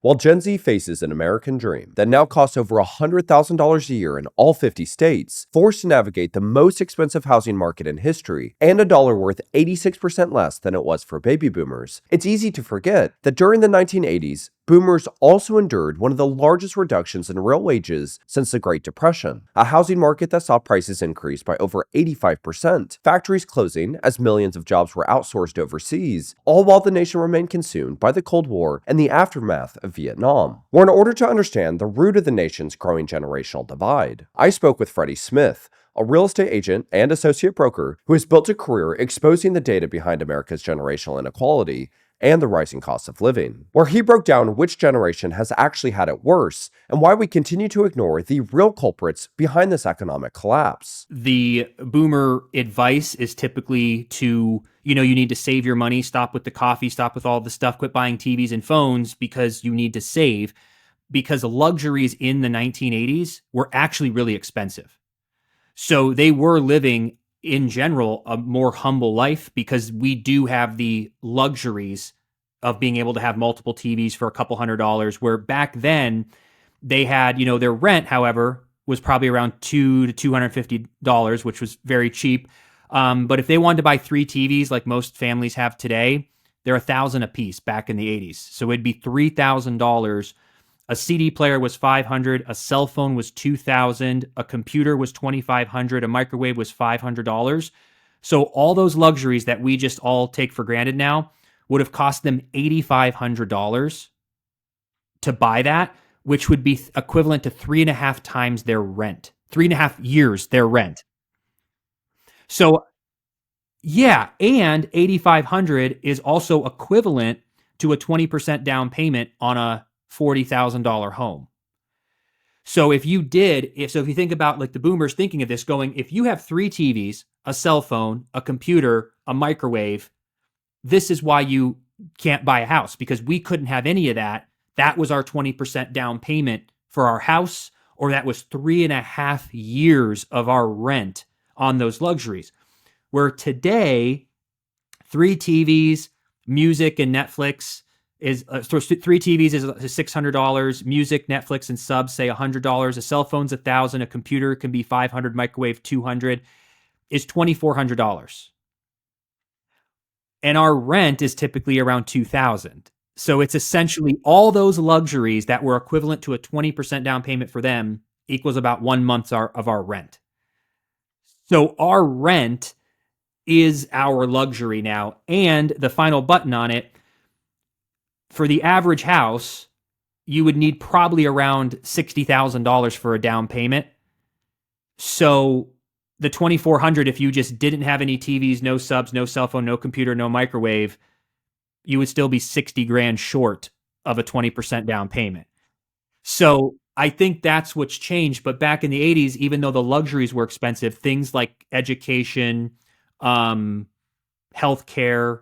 While Gen Z faces an American dream that now costs over $100,000 a year in all 50 states, forced to navigate the most expensive housing market in history, and a dollar worth 86% less than it was for baby boomers, it's easy to forget that during the 1980s, boomers also endured one of the largest reductions in real wages since the Great Depression, a housing market that saw prices increase by over 85%, factories closing as millions of jobs were outsourced overseas, all while the nation remained consumed by the Cold War and the aftermath of Vietnam. Well, in order to understand the root of the nation's growing generational divide, I spoke with Freddie Smith, a real estate agent and associate broker who has built a career exposing the data behind America's generational inequality and the rising cost of living, where he broke down which generation has actually had it worse and why we continue to ignore the real culprits behind this economic collapse. The boomer advice is typically to, you need to save your money, stop with the coffee, stop with all the stuff, quit buying TVs and phones because you need to save, because luxuries in the 1980s were actually really expensive. So they were living in general, a more humble life because we do have the luxuries of being able to have multiple TVs for a couple $100s, where back then they had, their rent, however, was probably around $200 to $250, which was very cheap. But if they wanted to buy 3 TVs like most families have today, they're $1,000 a piece back in the 80s. So it'd be $3,000. A CD player was $500, a cell phone was $2,000, a computer was $2,500, a microwave was $500. So all those luxuries that we just all take for granted now would have cost them $8,500 to buy that, which would be equivalent to 3.5 times their rent, 3.5 years their rent. So yeah, and $8,500 is also equivalent to a 20% down payment on a $40,000 home. So if you think about like the boomers thinking of this going, if you have 3 TVs, a cell phone, a computer, a microwave, this is why you can't buy a house, because we couldn't have any of that. That was our 20% down payment for our house, or that was 3.5 years of our rent on those luxuries. Where today, 3 TVs, music and Netflix is 3 TVs is $600. Music, Netflix, and subs say $100. A cell phone's $1,000. A computer can be $500. Microwave $200. Is $2,400. And our rent is typically around $2,000. So it's essentially all those luxuries that were equivalent to a 20% down payment for them equals about 1 month of our rent. So our rent is our luxury now. And the final button on it, for the average house, you would need probably around $60,000 for a down payment. So the $2,400, if you just didn't have any TVs, no subs, no cell phone, no computer, no microwave, you would still be 60 grand short of a 20% down payment. So I think that's what's changed. But back in the 80s, even though the luxuries were expensive, things like education, healthcare,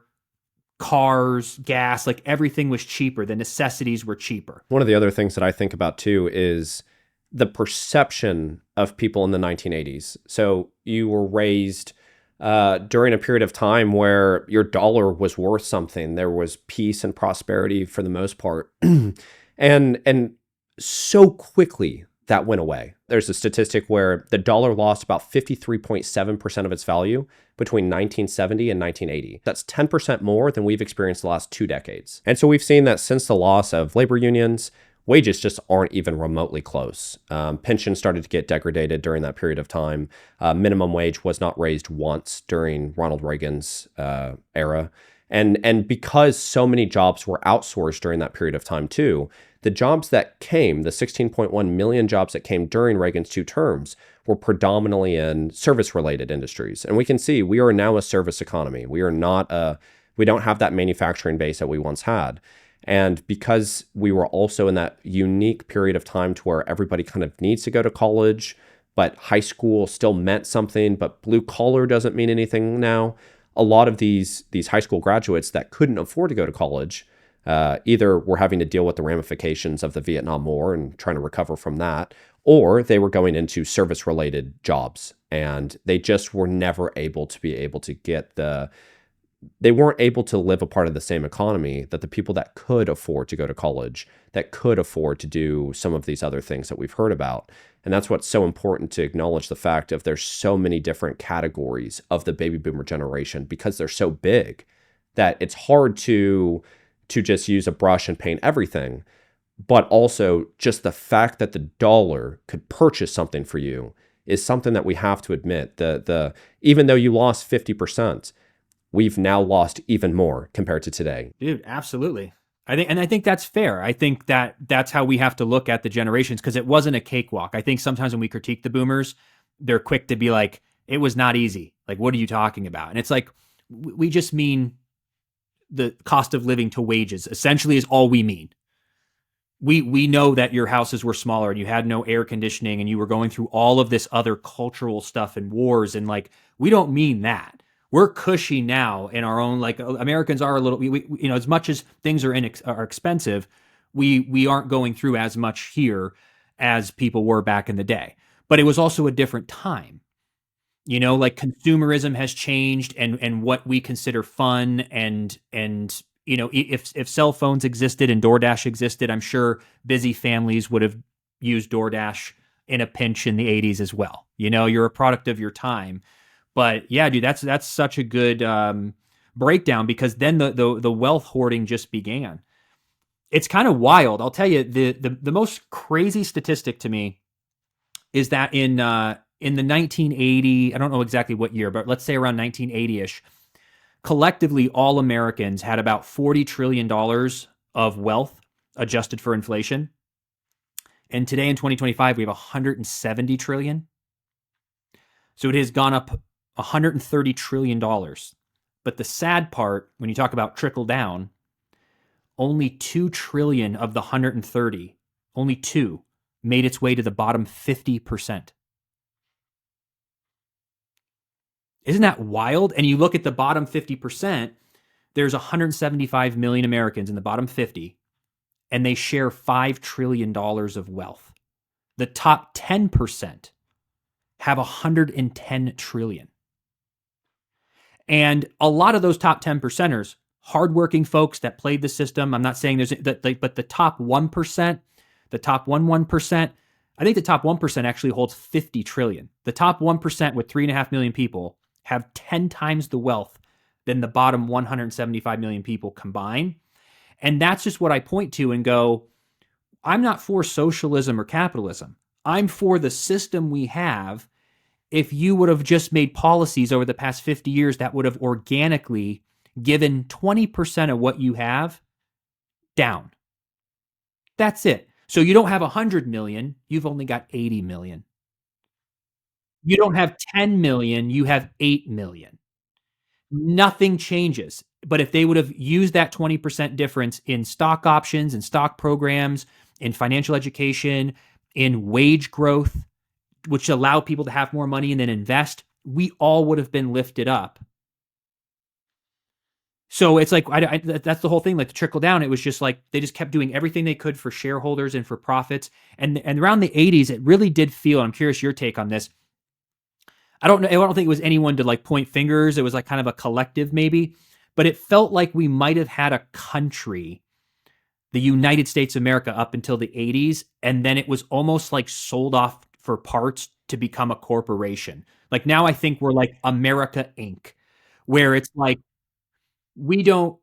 cars, gas, like everything was cheaper. The necessities were cheaper. One of the other things that I think about too is the perception of people in the 1980s. So you were raised during a period of time where your dollar was worth something. There was peace and prosperity for the most part. and so quickly that went away. There's a statistic where the dollar lost about 53.7% of its value between 1970 and 1980. That's 10% more than we've experienced the last 2 decades. And so we've seen that since the loss of labor unions, wages just aren't even remotely close. Pensions started to get degraded during that period of time. Minimum wage was not raised once during Ronald Reagan's era. And because so many jobs were outsourced during that period of time too, the jobs that came, the 16.1 million jobs that came during Reagan's 2 terms, were predominantly in service-related industries. And we can see we are now a service economy. We don't have that manufacturing base that we once had. And because we were also in that unique period of time to where everybody kind of needs to go to college, but high school still meant something, but blue collar doesn't mean anything now. A lot of these high school graduates that couldn't afford to go to college either were having to deal with the ramifications of the Vietnam War and trying to recover from that, or they were going into service-related jobs, and they just were never able to get the they weren't able to live a part of the same economy that the people that could afford to go to college, that could afford to do some of these other things that we've heard about. And that's what's so important to acknowledge the fact of there's so many different categories of the baby boomer generation because they're so big that it's hard to just use a brush and paint everything. But also just the fact that the dollar could purchase something for you is something that we have to admit. The even though you lost 50%, we've now lost even more compared to today. Dude, absolutely. I think that's fair. I think that that's how we have to look at the generations because it wasn't a cakewalk. I think sometimes when we critique the boomers, they're quick to be like, it was not easy. Like, what are you talking about? And it's like, we just mean the cost of living to wages, essentially, is all we mean. We know that your houses were smaller and you had no air conditioning and you were going through all of this other cultural stuff and wars. And like, we don't mean that. We're cushy now in our own, like Americans are a little, you know, as much as things are are expensive, we aren't going through as much here as people were back in the day. But it was also a different time. You know, like consumerism has changed and what we consider fun and you know, if cell phones existed and DoorDash existed, I'm sure busy families would have used DoorDash in a pinch in the 80s as well. You know, you're a product of your time. But yeah, dude, that's such a good breakdown because then the wealth hoarding just began. It's kind of wild. I'll tell you the most crazy statistic to me is that in the 1980, I don't know exactly what year, but let's say around 1980-ish, collectively all Americans had about $40 trillion of wealth adjusted for inflation. And today in 2025, we have 170 trillion. So it has gone up $130 trillion. But the sad part, when you talk about trickle down, only 2 trillion of the 130, only 2 made its way to the bottom 50%. Isn't that wild? And you look at the bottom 50%, there's 175 million Americans in the bottom 50, and they share $5 trillion of wealth. The top 10% have 110 trillion. And a lot of those top 10 percenters, hardworking folks that played the system. I'm not saying there's that, but the top 1%, the top 1%, I think the top 1% actually holds 50 trillion. The top 1% with 3.5 million people have 10 times the wealth than the bottom 175 million people combined. And that's just what I point to and go, I'm not for socialism or capitalism. I'm for the system we have. If you would have just made policies over the past 50 years that would have organically given 20% of what you have down. That's it. So you don't have 100 million, you've only got 80 million. You don't have 10 million, you have 8 million. Nothing changes. But if they would have used that 20% difference in stock options and stock programs, in financial education, in wage growth, which allow people to have more money and then invest, we all would have been lifted up. So it's like, that's the whole thing, like the trickle down. It was just like, they just kept doing everything they could for shareholders and for profits. And around the 80s, it really did feel, I'm curious your take on this. I don't know. I don't think it was anyone to like point fingers. It was like kind of a collective maybe, but it felt like we might have had a country, the United States of America, up until the 80s. And then it was almost like sold off for parts to become a corporation. Like now I think we're like America Inc., where it's like, we don't,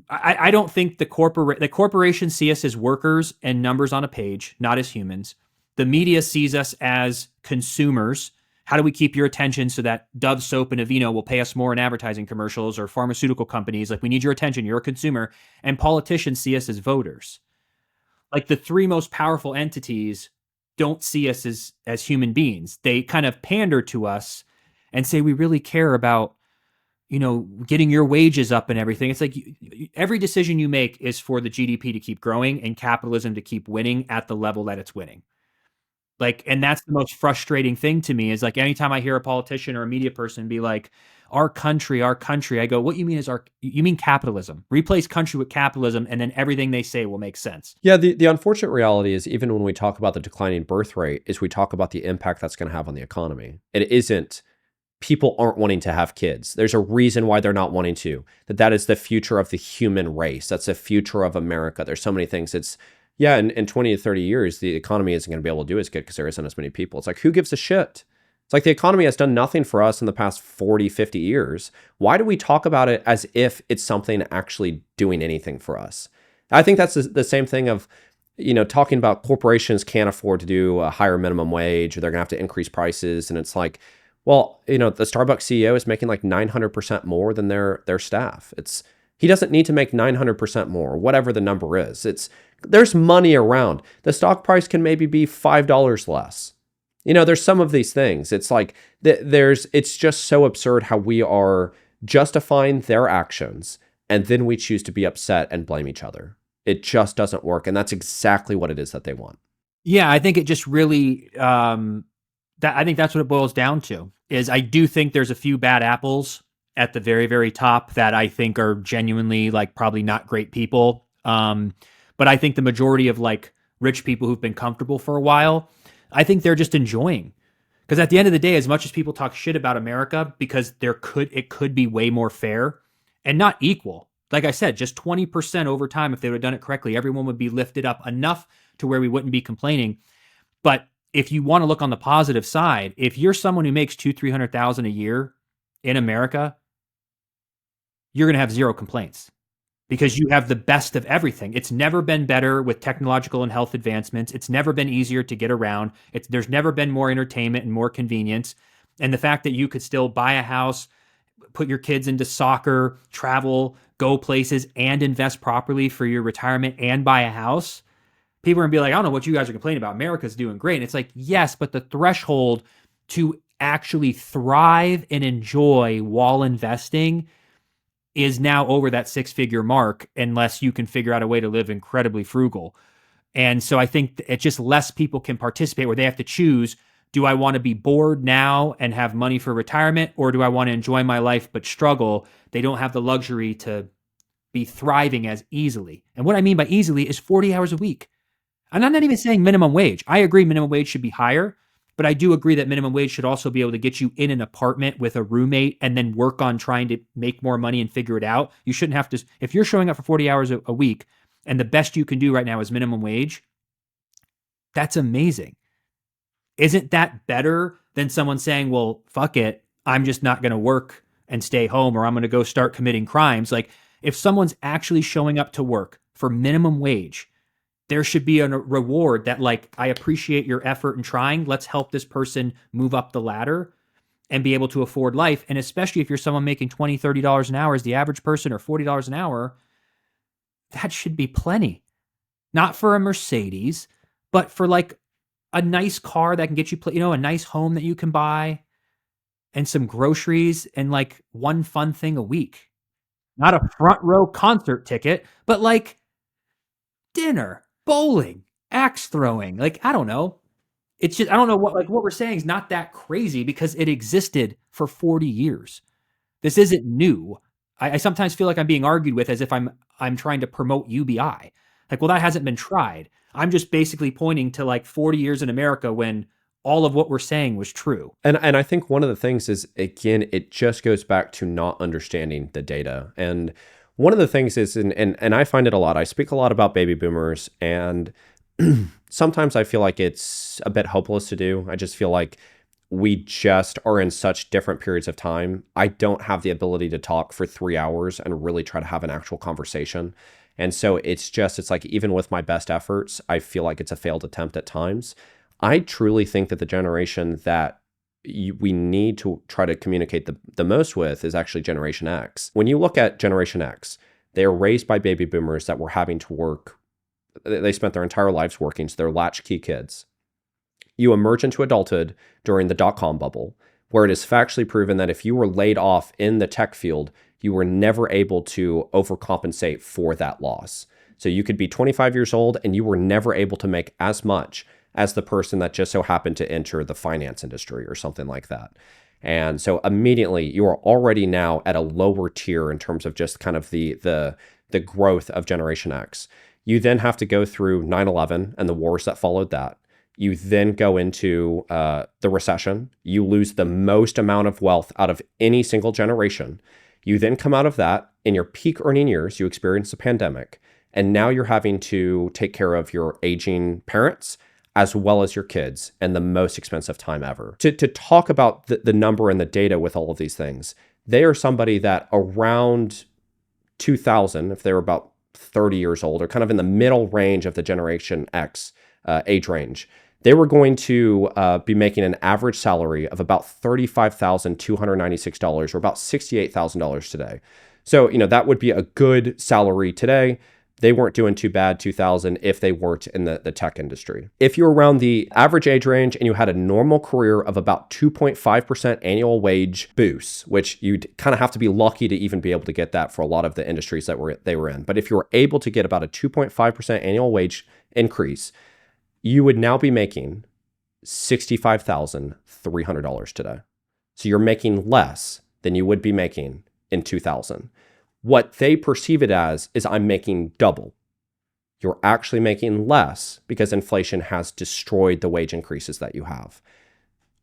I don't think the corporations see us as workers and numbers on a page, not as humans. The media sees us as consumers. How do we keep your attention so that Dove soap and Aveeno will pay us more in advertising commercials, or pharmaceutical companies? Like, we need your attention. You're a consumer. And politicians see us as voters. Like, the three most powerful entities don't see us as human beings. They kind of pander to us and say, we really care about, you know, getting your wages up and everything. It's like every decision you make is for the GDP to keep growing and capitalism to keep winning at the level that it's winning. Like, and that's the most frustrating thing to me is like, anytime I hear a politician or a media person be like, our country, I go, what you mean is you mean capitalism. Replace country with capitalism, and then everything they say will make sense. Yeah, the unfortunate reality is, even when we talk about the declining birth rate, is we talk about the impact that's going to have on the economy. It isn't people aren't wanting to have kids. There's a reason why they're not wanting to. That is the future of the human race. That's the future of America. There's so many things. It's yeah, in 20 to 30 years, the economy isn't going to be able to do as good because there isn't as many people. It's like, who gives a shit? It's like the economy has done nothing for us in the past 40, 50 years. Why do we talk about it as if it's something actually doing anything for us? I think that's the same thing of, talking about corporations can't afford to do a higher minimum wage, or they're going to have to increase prices. And it's like, well, the Starbucks CEO is making like 900% more than their staff. He doesn't need to make 900% more, whatever the number is. There's money around. The stock price can maybe be $5 less. There's some of these things. It's like it's just so absurd how we are justifying their actions, and then we choose to be upset and blame each other. It just doesn't work, and that's exactly what it is that they want. Yeah, I think it just really I think that's what it boils down to. Is I do think there's a few bad apples at the very, very top that I think are genuinely like probably not great people. But I think the majority of like rich people who've been comfortable for a while, I think they're just enjoying. Because at the end of the day, as much as people talk shit about America, because it could be way more fair and not equal. Like I said, just 20% over time, if they would have done it correctly, everyone would be lifted up enough to where we wouldn't be complaining. But if you want to look on the positive side, if you're someone who makes $200,000-300,000 a year in America, you're going to have zero complaints because you have the best of everything. It's never been better with technological and health advancements. It's never been easier to get around. There's never been more entertainment and more convenience. And the fact that you could still buy a house, put your kids into soccer, travel, go places, and invest properly for your retirement and buy a house, people are going to be like, I don't know what you guys are complaining about. America's doing great. And it's like, yes, but the threshold to actually thrive and enjoy while investing is now over that 6-figure mark, unless you can figure out a way to live incredibly frugal. And so I think it's just less people can participate where they have to choose, do I want to be bored now and have money for retirement, or do I want to enjoy my life but struggle? They don't have the luxury to be thriving as easily. And what I mean by easily is 40 hours a week. And I'm not even saying minimum wage. I agree minimum wage should be higher, but I do agree that minimum wage should also be able to get you in an apartment with a roommate and then work on trying to make more money and figure it out. You shouldn't have to, if you're showing up for 40 hours a week and the best you can do right now is minimum wage, that's amazing. Isn't that better than someone saying, well, fuck it, I'm just not going to work and stay home, or I'm going to go start committing crimes? Like, if someone's actually showing up to work for minimum wage, there should be a reward that, like, I appreciate your effort in trying. Let's help this person move up the ladder and be able to afford life. And especially if you're someone making $20, $30 an hour as the average person, or $40 an hour, that should be plenty. Not for a Mercedes, but for like a nice car that can get you, a nice home that you can buy, and some groceries, and like one fun thing a week. Not a front row concert ticket, but like dinner, bowling, axe throwing. Like, I don't know. It's just, I don't know what we're saying is not that crazy because it existed for 40 years. This isn't new. I sometimes feel like I'm being argued with as if I'm trying to promote UBI. Like, well, that hasn't been tried. I'm just basically pointing to like 40 years in America when all of what we're saying was true. And I think one of the things is, again, it just goes back to not understanding the data. And one of the things is, and I find it a lot, I speak a lot about baby boomers, and sometimes I feel like it's a bit hopeless to do. I just feel like we just are in such different periods of time. I don't have the ability to talk for 3 hours and really try to have an actual conversation. And so it's like, even with my best efforts, I feel like it's a failed attempt at times. I truly think that the generation that we need to try to communicate the most with is actually Generation X. When you look at Generation X, they are raised by baby boomers that were having to work. They spent their entire lives working, so they're latchkey kids. You emerge into adulthood during the dot-com bubble, where it is factually proven that if you were laid off in the tech field, you were never able to overcompensate for that loss. So you could be 25 years old and you were never able to make as much as the person that just so happened to enter the finance industry or something like that. And so immediately you are already now at a lower tier in terms of just kind of the growth of Generation X. You then have to go through 9/11 and the wars that followed that. You then go into the recession. You lose the most amount of wealth out of any single generation. You then come out of that. In your peak earning years, you experience a pandemic. And now you're having to take care of your aging parents as well as your kids, and the most expensive time ever. To talk about the number and the data with all of these things, they are somebody that around 2000, if they were about 30 years old, or kind of in the middle range of the Generation X age range, they were going to be making an average salary of about $35,296, or about $68,000 today. So, that would be a good salary today. They weren't doing too bad 2000 if they weren't in the tech industry. If you're around the average age range and you had a normal career of about 2.5% annual wage boost, which you'd kind of have to be lucky to even be able to get that for a lot of the industries that they were in. But if you were able to get about a 2.5% annual wage increase, you would now be making $65,300 today. So you're making less than you would be making in 2000. What they perceive it as is I'm making double. You're actually making less because inflation has destroyed the wage increases that you have.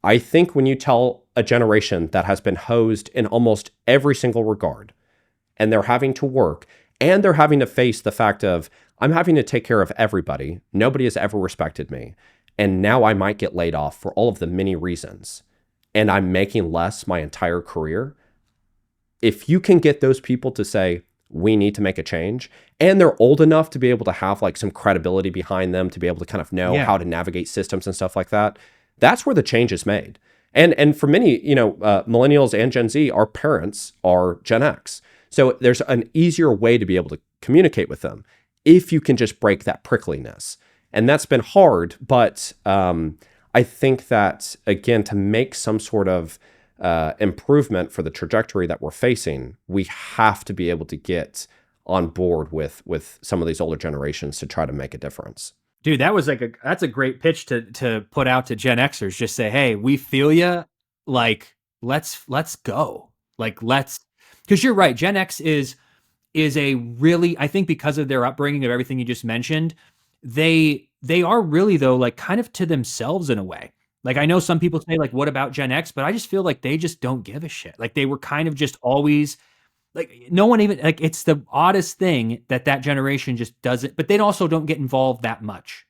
I think when you tell a generation that has been hosed in almost every single regard, and they're having to work, and they're having to face the fact of, I'm having to take care of everybody, nobody has ever respected me, and now I might get laid off for all of the many reasons, and I'm making less my entire career. If you can get those people to say, we need to make a change, and they're old enough to be able to have like some credibility behind them, to be able to kind of know how to navigate systems and stuff like that, that's where the change is made. And for many, millennials and Gen Z, our parents are Gen X. So there's an easier way to be able to communicate with them if you can just break that prickliness. And that's been hard, but I think that, again, to make some sort of improvement for the trajectory that we're facing, we have to be able to get on board with some of these older generations to try to make a difference. Dude, that's a great pitch to put out to Gen Xers. Just say, hey, we feel you. Like, let's go. Like, because you're right. Gen X is a really, I think because of their upbringing of everything you just mentioned, they are really, though, like kind of to themselves in a way. Like, I know some people say, like, what about Gen X? But I just feel like they just don't give a shit. Like, they were kind of just always, like, no one even, like, it's the oddest thing that generation just doesn't, but they also don't get involved that much.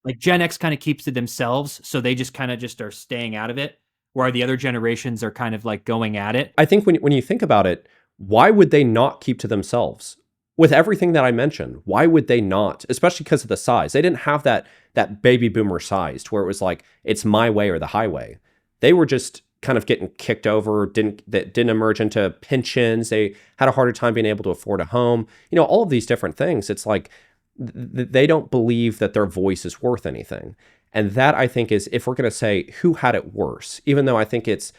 Like, Gen X kind of keeps to themselves, so they just kind of just are staying out of it, while the other generations are kind of, like, going at it. I think when you think about it, why would they not keep to themselves? With everything that I mentioned, why would they not? Especially because of the size. They didn't have that baby boomer sized where it was like, it's my way or the highway. They were just kind of getting kicked over, didn't emerge into pensions. They had a harder time being able to afford a home. All of these different things. It's like they don't believe that their voice is worth anything. And that, I think, is, if we're going to say who had it worse, even though I think it's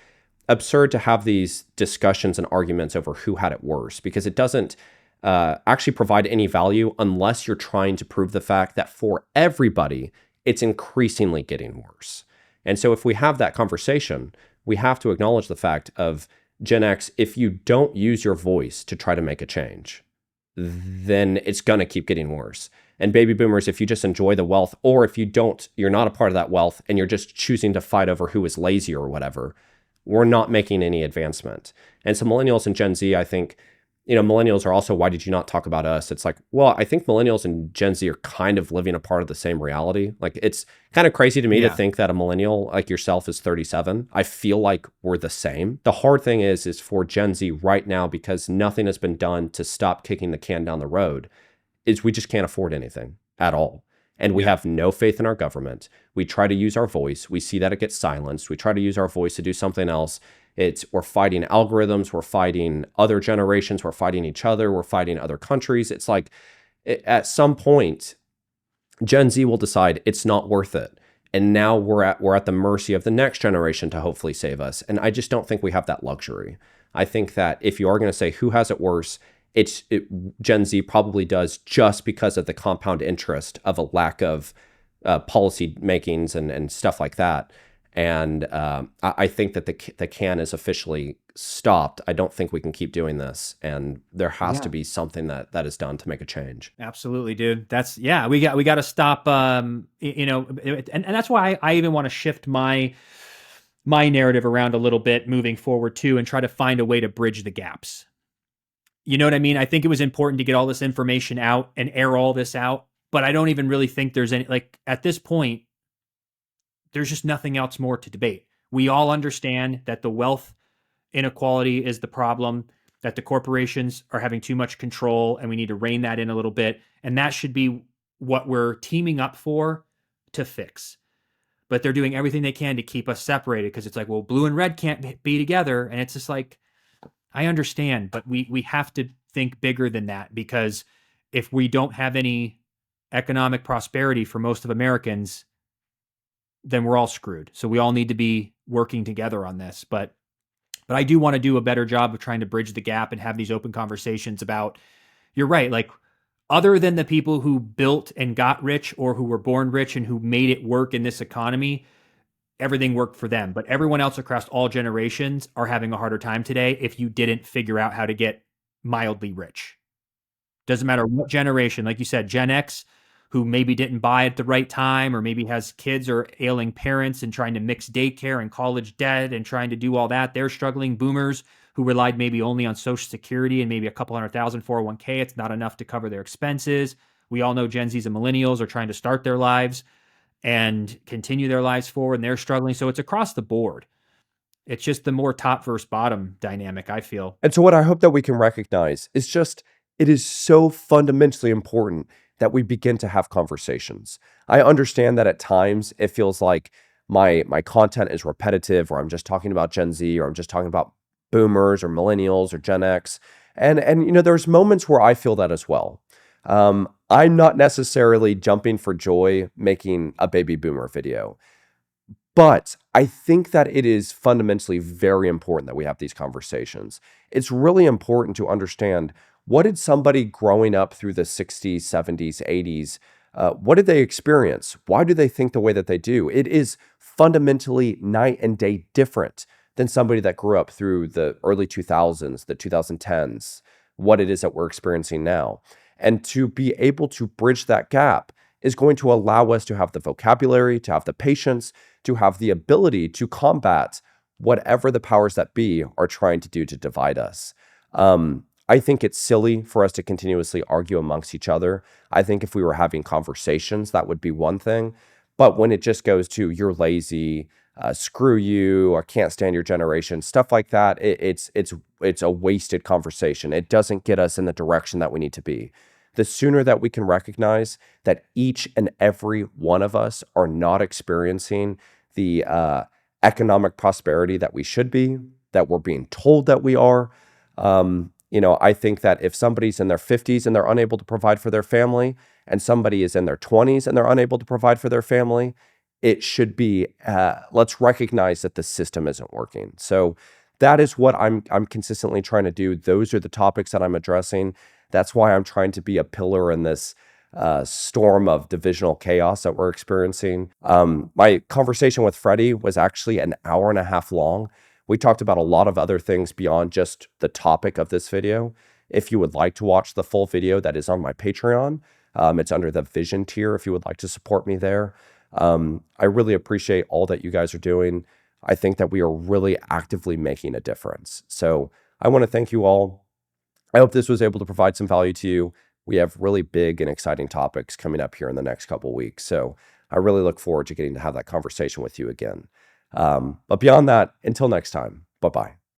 absurd to have these discussions and arguments over who had it worse, because it doesn't actually provide any value unless you're trying to prove the fact that for everybody, it's increasingly getting worse. And so if we have that conversation, we have to acknowledge the fact of Gen X, if you don't use your voice to try to make a change, then it's going to keep getting worse. And baby boomers, if you just enjoy the wealth, or if you're not a part of that wealth and you're just choosing to fight over who is lazy or whatever, we're not making any advancement. And so millennials and Gen Z, I think, millennials are also, why did you not talk about us? It's like, well, I think millennials and Gen Z are kind of living a part of the same reality. Like, it's kind of crazy to me to think that a millennial like yourself is 37. I feel like we're the same. The hard thing is for Gen Z right now, because nothing has been done to stop kicking the can down the road, is we just can't afford anything at all. And we have no faith in our government. We try to use our voice. We see that it gets silenced. We try to use our voice to do something else. We're fighting algorithms. We're fighting other generations. We're fighting each other. We're fighting other countries. It's like, at some point, Gen Z will decide it's not worth it. And now we're at the mercy of the next generation to hopefully save us. And I just don't think we have that luxury. I think that if you are going to say who has it worse, Gen Z probably does, just because of the compound interest of a lack of policy makings and stuff like that. And I think that the can is officially stopped, I don't think we can keep doing this. And there has to Yeah. be something that is done to make a change. Absolutely, dude. That's yeah. We got to stop. And that's why I even want to shift my narrative around a little bit moving forward too, and try to find a way to bridge the gaps. You know what I mean? I think it was important to get all this information out and air all this out, but I don't even really think there's any like at this point. There's just nothing else more to debate. We all understand that the wealth inequality is the problem, that the corporations are having too much control and we need to rein that in a little bit. And that should be what we're teaming up for to fix. But they're doing everything they can to keep us separated because it's like, well, blue and red can't be together. And it's just like, I understand, but we have to think bigger than that because if we don't have any economic prosperity for most of Americans, then we're all screwed. So we all need to be working together on this. But I do want to do a better job of trying to bridge the gap and have these open conversations about, you're right, like other than the people who built and got rich or who were born rich and who made it work in this economy, everything worked for them. But everyone else across all generations are having a harder time today if you didn't figure out how to get mildly rich. Doesn't matter what generation, like you said, Gen X, who maybe didn't buy at the right time, or maybe has kids or ailing parents and trying to mix daycare and college debt and trying to do all that. They're struggling. Boomers who relied maybe only on Social Security and maybe a couple 100,000 401k. It's not enough to cover their expenses. We all know Gen Zs and millennials are trying to start their lives and continue their lives forward, and they're struggling. So it's across the board. It's just the more top versus bottom dynamic, I feel. And so what I hope that we can recognize is just it is so fundamentally important that we begin to have conversations. I understand that at times it feels like my content is repetitive, or I'm just talking about Gen Z, or I'm just talking about boomers or millennials or Gen X. And there's moments where I feel that as well. I'm not necessarily jumping for joy making a baby boomer video. But I think that it is fundamentally very important that we have these conversations. It's really important to understand, what did somebody growing up through the 60s, 70s, 80s, what did they experience? Why do they think the way that they do? It is fundamentally night and day different than somebody that grew up through the early 2000s, the 2010s, what it is that we're experiencing now. And to be able to bridge that gap is going to allow us to have the vocabulary, to have the patience, to have the ability to combat whatever the powers that be are trying to do to divide us. I think it's silly for us to continuously argue amongst each other. I think if we were having conversations, that would be one thing. But when it just goes to you're lazy, screw you, or can't stand your generation, stuff like that, it's a wasted conversation. It doesn't get us in the direction that we need to be. The sooner that we can recognize that each and every one of us are not experiencing the economic prosperity that we should be, that we're being told that we are. I think that if somebody's in their 50s and they're unable to provide for their family, and somebody is in their 20s and they're unable to provide for their family, it should be, let's recognize that the system isn't working. So that is what I'm consistently trying to do. Those are the topics that I'm addressing. That's why I'm trying to be a pillar in this storm of divisional chaos that we're experiencing. My conversation with Freddie was actually an hour and a half long. We talked about a lot of other things beyond just the topic of this video. If you would like to watch the full video, that is on my Patreon. It's under the Vision tier if you would like to support me there. I really appreciate all that you guys are doing. I think that we are really actively making a difference. So I want to thank you all. I hope this was able to provide some value to you. We have really big and exciting topics coming up here in the next couple of weeks. So I really look forward to getting to have that conversation with you again. But beyond that, until next time, bye-bye.